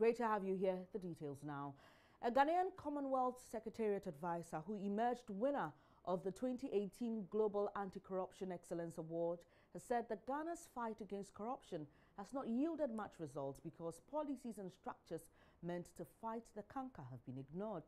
Great to have you here. The details now. A Ghanaian Commonwealth Secretariat advisor who emerged winner of the 2018 Global Anti-Corruption Excellence Award has said that Ghana's fight against corruption has not yielded much results because policies and structures meant to fight the canker have been ignored.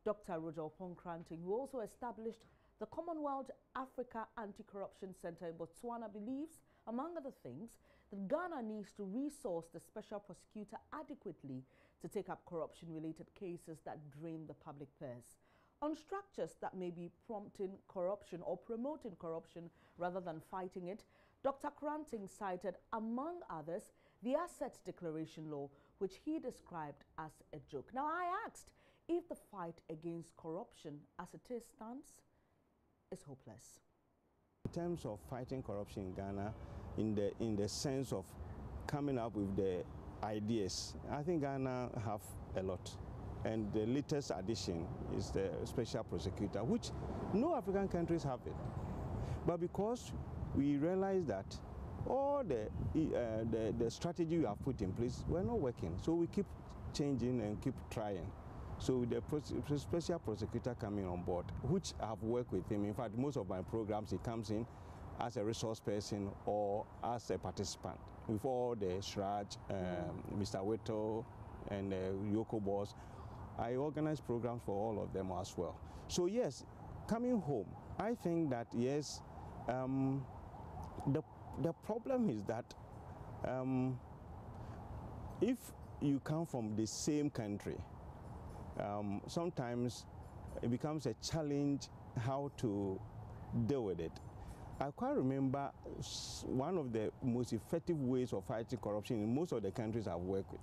Dr. Roger Opon-Kranting, who also established the Commonwealth Africa Anti-Corruption Center in Botswana, believes, among other things, that Ghana needs to resource the special prosecutor adequately to take up corruption-related cases that drain the public purse. On structures that may be prompting corruption or promoting corruption rather than fighting it, Dr. Kranting cited, among others, the Asset Declaration Law, which he described as a joke. Now, I asked if the fight against corruption, as it stands, is hopeless. In terms of fighting corruption in Ghana, in the sense of coming up with the ideas, I think Ghana have a lot. And the latest addition is the special prosecutor, which no African countries have it. But because we realize that all the strategy we have put in place were not working, so we keep changing and keep trying. So the special prosecutor coming on board, which I have worked with him. In fact, most of my programs, he comes in as a resource person or as a participant. With all the Shraj, Mr. Whittle, and Yoko Boss, I organize programs for all of them as well. So yes, coming home, I think that yes, the problem is that if you come from the same country, sometimes it becomes a challenge how to deal with it. I quite remember one of the most effective ways of fighting corruption in most of the countries I've worked with.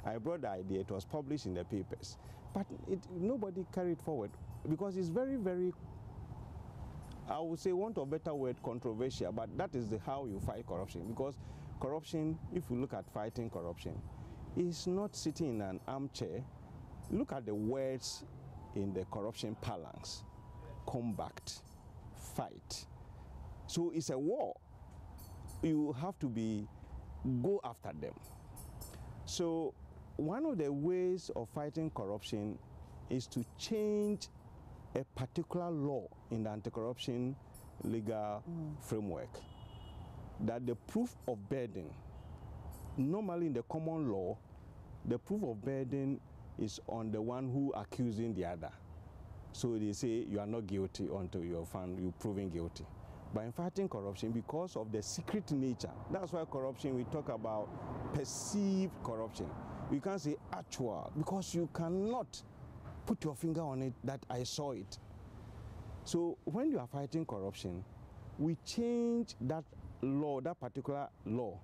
I brought the idea, it was published in the papers, but nobody carried forward because it's very, very, I would say, want of a better word, controversial, but that is how you fight corruption. Because corruption, if you look at fighting corruption, is not sitting in an armchair. Look at the words in the corruption parlance: combat, fight. So it's a war. You have to go after them. So one of the ways of fighting corruption is to change a particular law in the anti-corruption legal framework, that the proof of burden, normally in the common law, the proof of burden is on the one who accusing the other. So they say you are not guilty until you're found, you're proven guilty. But in fighting corruption, because of the secret nature, that's why corruption, we talk about perceived corruption. We can't say actual, because you cannot put your finger on it that I saw it. So when you are fighting corruption, we change that law, that particular law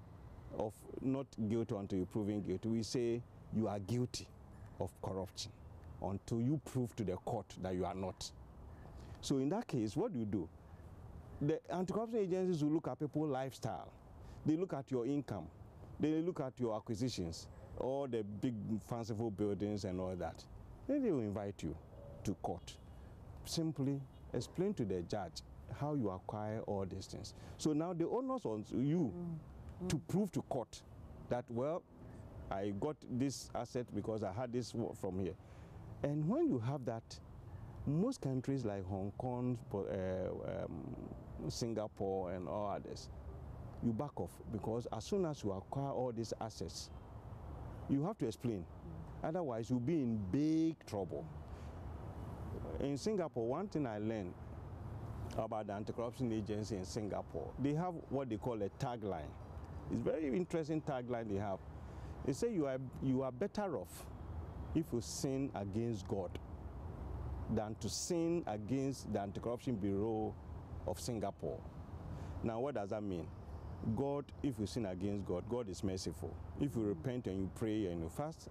of not guilty until you're proven guilty. We say you are guilty of corruption until you prove to the court that you are not. So in that case, what do? The anti-corruption agencies will look at people's lifestyle. They look at your income. They look at your acquisitions, all the big fanciful buildings and all that. Then they will invite you to court. Simply explain to the judge how you acquire all these things. So now the onus on you to prove to court that, well, I got this asset because I had this from here. And when you have that, most countries like Hong Kong, Singapore and all others, you back off, because as soon as you acquire all these assets, you have to explain. Otherwise, you'll be in big trouble. In Singapore, one thing I learned about the anti-corruption agency in Singapore, they have what they call a tagline. It's a very interesting tagline they have. They say you are better off if you sin against God than to sin against the Anti-Corruption Bureau of Singapore. Now, what does that mean? God, if you sin against God, God is merciful. If you repent and you pray and you fast,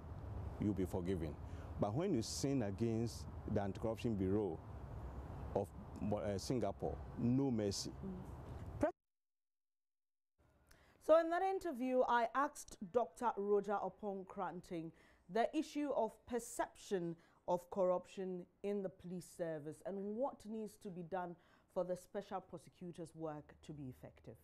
you'll be forgiven. But when you sin against the Anti-Corruption Bureau of Singapore, no mercy. So in that interview, I asked Dr. Roger Opon-Kranting the issue of perception of corruption in the police service and what needs to be done for the special prosecutor's work to be effective.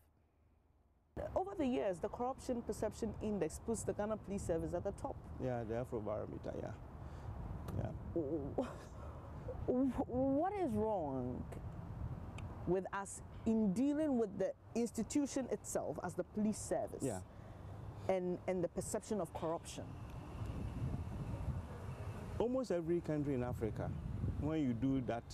Over the years, the Corruption Perception Index puts the Ghana Police Service at the top. Yeah, the Afrobarometer, yeah. What is wrong with us in dealing with the institution itself as the police service, Yeah. and the perception of corruption? Almost every country in Africa, when you do that,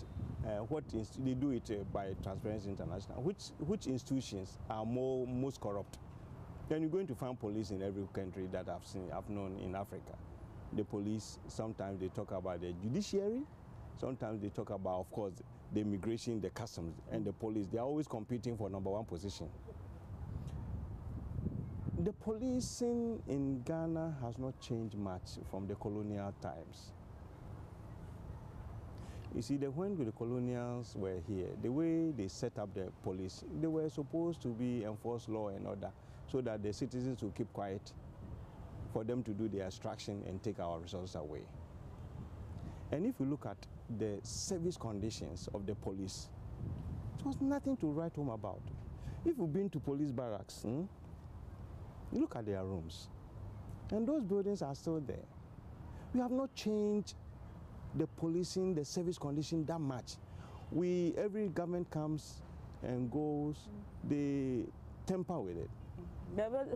they do it by Transparency International. Which institutions are most corrupt? Then you're going to find police in every country that I've known in Africa. The police, sometimes they talk about the judiciary, sometimes they talk about, of course, the immigration, the customs, and the police. They are always competing for #1 position. The policing in Ghana has not changed much from the colonial times. You see, when the colonials were here, the way they set up the police, they were supposed to be enforce law and order so that the citizens would keep quiet, for them to do their extraction and take our resources away. And if you look at the service conditions of the police, it was nothing to write home about. If you've been to police barracks, you look at their rooms, and those buildings are still there. We have not changed the policing, the service condition that much. Every government comes and goes, they tamper with it.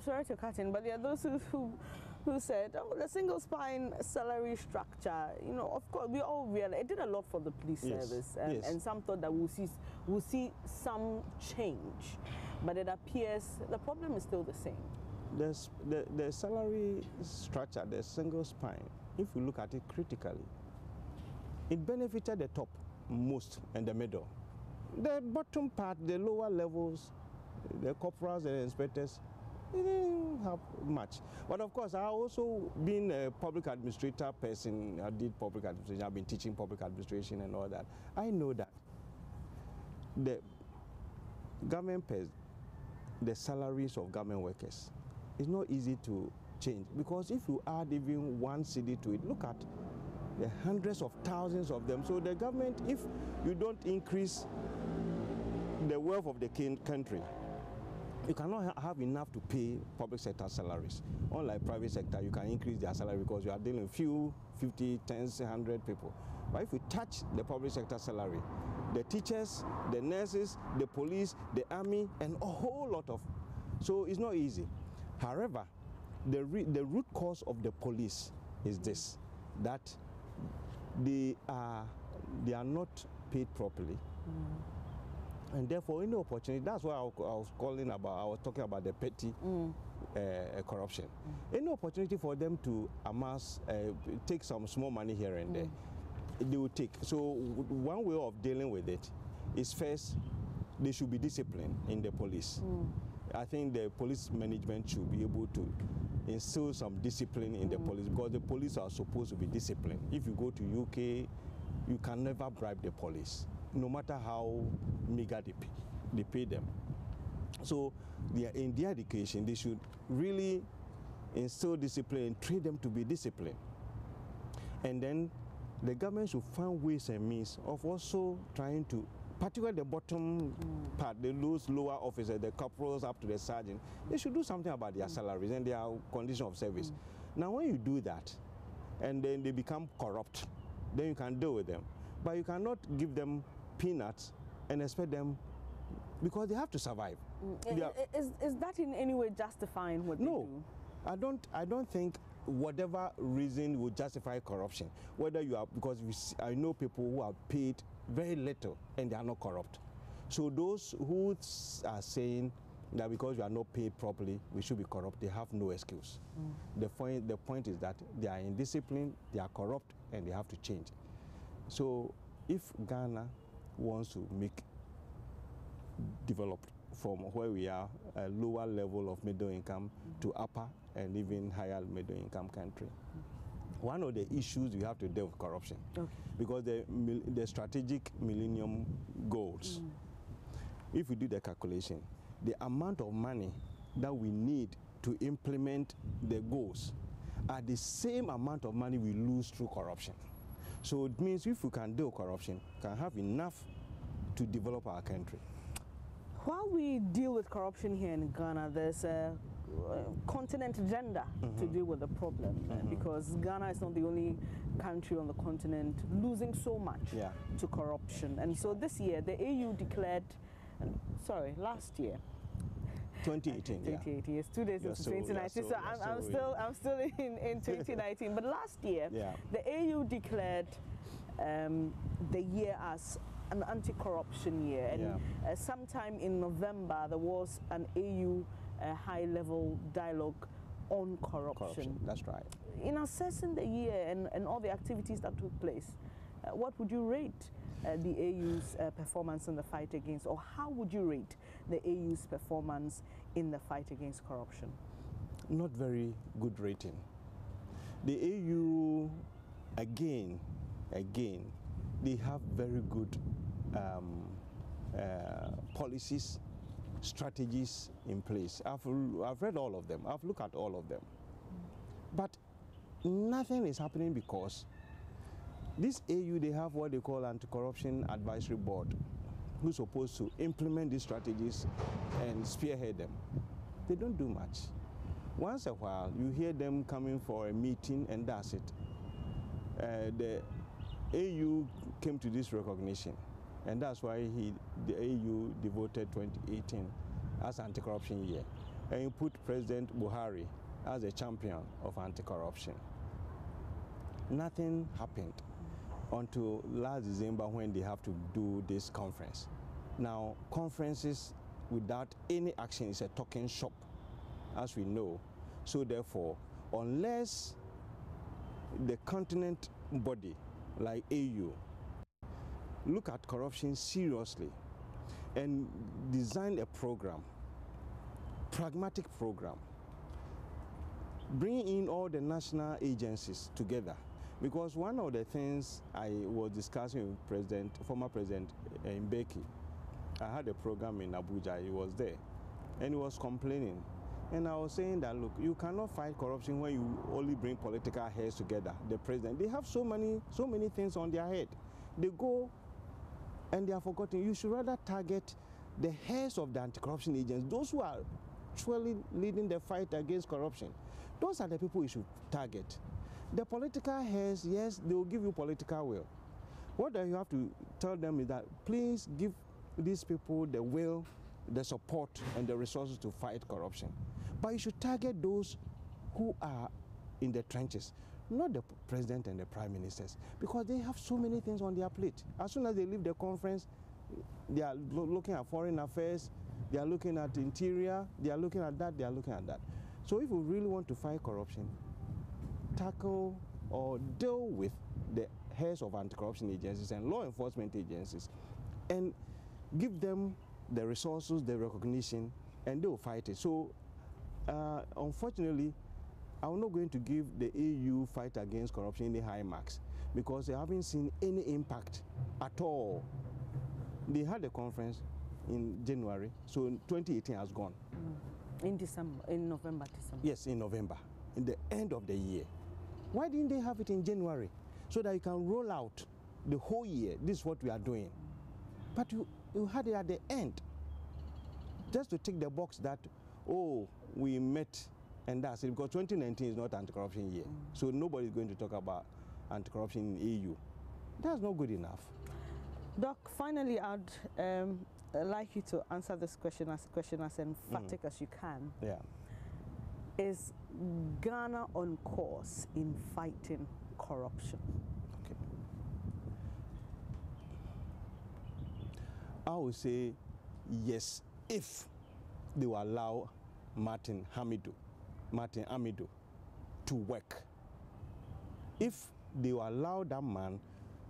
Sorry to cut in, but there are those who said, oh, the single spine salary structure, of course, we all realize it did a lot for the police service, and some thought that we'll see some change, but it appears the problem is still the same. The salary structure, the single spine, if you look at it critically, it benefited the top most and the middle. The bottom part, the lower levels, the corporals and the inspectors, they didn't have much. But of course, I also been a public administrator person. I did public administration. I've been teaching public administration and all that. I know that the government pays the salaries of government workers. It's not easy to change, because if you add even one city to it, look at the hundreds of thousands of them. So the government, if you don't increase the wealth of the country, you cannot have enough to pay public sector salaries. Unlike private sector, you can increase their salary because you are dealing with few, 50, 10, 100 people. But if you touch the public sector salary, the teachers, the nurses, the police, the army, and a whole lot of, so it's not easy. However, the root cause of the police is this, that they are not paid properly. And therefore, any opportunity, that's why I was talking about the petty corruption. Any opportunity for them to amass, take some small money here and there, they will take. So one way of dealing with it is, first, they should be disciplined in the police. I think the police management should be able to instill some discipline in the police, because the police are supposed to be disciplined. If you go to UK, you can never bribe the police, no matter how meager they pay them. So in their education, they should really instill discipline and train them to be disciplined. And then the government should find ways and means of also trying to, particularly the bottom part, those lower officers, the corporals up to the sergeant, they should do something about their salaries and their condition of service. Now, when you do that, and then they become corrupt, then you can deal with them. But you cannot give them peanuts and expect them, because they have to survive. Is that in any way justifying what they do? No, I don't think whatever reason would justify corruption. Whether you are, because I know people who are paid very little and they are not corrupt. So those who are saying that because you are not paid properly, we should be corrupt, they have no excuse. The point is that they are indisciplined, they are corrupt, and they have to change. So if Ghana wants to make developed from where we are, a lower level of middle income to upper and even higher middle income country, one of the issues we have to deal with corruption. Because the strategic millennium goals, if we do the calculation, the amount of money that we need to implement the goals are the same amount of money we lose through corruption. So it means if we can deal with corruption, we can have enough to develop our country. While we deal with corruption here in Ghana, there's a continent agenda to deal with the problem because Ghana is not the only country on the continent losing so much to corruption. And so this year, the AU declared, last year, 2018. 2018. Yes, 2 days into 2019. So I'm still in 2019. But last year, the AU declared the year as an anti-corruption year, and sometime in November there was an AU high-level dialogue on corruption. That's right. In assessing the year and all the activities that took place, what would you rate the AU's performance in the fight against, or how would you rate the AU's performance in the fight against corruption? Not very good rating. The AU, again, they have very good policies, strategies in place. I've read all of them. I've looked at all of them. But nothing is happening because this AU, they have what they call Anti-Corruption Advisory Board, who's supposed to implement these strategies and spearhead them. They don't do much. Once a while, you hear them coming for a meeting, and that's it. The AU came to this recognition, and that's why the AU devoted 2018 as anti-corruption year, and you put President Buhari as a champion of anti-corruption. Nothing happened until last December when they have to do this conference. Now, conferences without any action is a talking shop, as we know. So therefore, unless the continent body like AU look at corruption seriously and design a program, pragmatic program, bring in all the national agencies together. Because one of the things I was discussing with former President Mbeki, I had a program in Abuja, he was there, and he was complaining. And I was saying that, look, you cannot fight corruption when you only bring political heads together. The president, they have so many things on their head. They go and they are forgotten. You should rather target the heads of the anti-corruption agents, those who are actually leading the fight against corruption. Those are the people you should target. The political heads, yes, they will give you political will. What you have to tell them is that please give these people the will, the support, and the resources to fight corruption. But you should target those who are in the trenches, not the president and the prime ministers, because they have so many things on their plate. As soon as they leave the conference, they are looking at foreign affairs, they are looking at interior, they are looking at that, they are looking at that. So if we really want to fight corruption, tackle or deal with the heads of anti-corruption agencies and law enforcement agencies and give them the resources, the recognition, and they will fight it. So unfortunately, I'm not going to give the AU fight against corruption any high marks because they haven't seen any impact at all. They had a conference in January, so 2018 has gone. In December, in November, December. Yes, in November, in the end of the year. Why didn't they have it in January? So that you can roll out the whole year, this is what we are doing. But you had it at the end, just to tick the box that, oh, we met and that's it, because 2019 is not anti-corruption year. So nobody is going to talk about anti-corruption in AU. That's not good enough. Doc, finally, I'd like you to answer this question as emphatic as you can. Yeah. Is Ghana on course in fighting corruption? Okay. I would say yes, if they will allow Martin Amido to work. If they will allow that man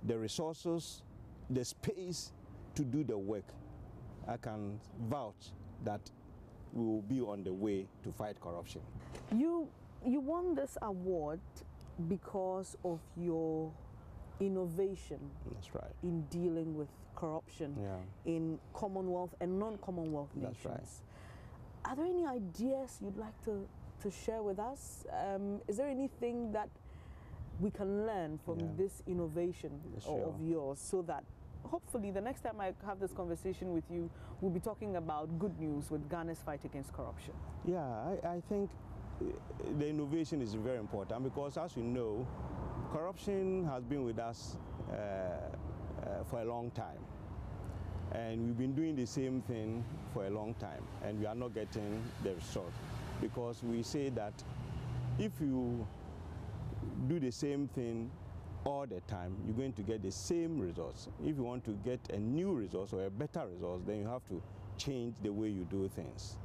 the resources, the space to do the work, I can vouch that we will be on the way to fight corruption. You won this award because of your innovation. That's right. In dealing with corruption in Commonwealth and non-Commonwealth nations. That's right. Are there any ideas you'd like to share with us? Is there anything that we can learn from this innovation of yours so that hopefully the next time I have this conversation with you, we'll be talking about good news with Ghana's fight against corruption. Yeah, I think the innovation is very important because, as you know, corruption has been with us for a long time. And we've been doing the same thing for a long time, and we are not getting the result. Because we say that if you do the same thing all the time, you're going to get the same results. If you want to get a new result or a better result, then you have to change the way you do things.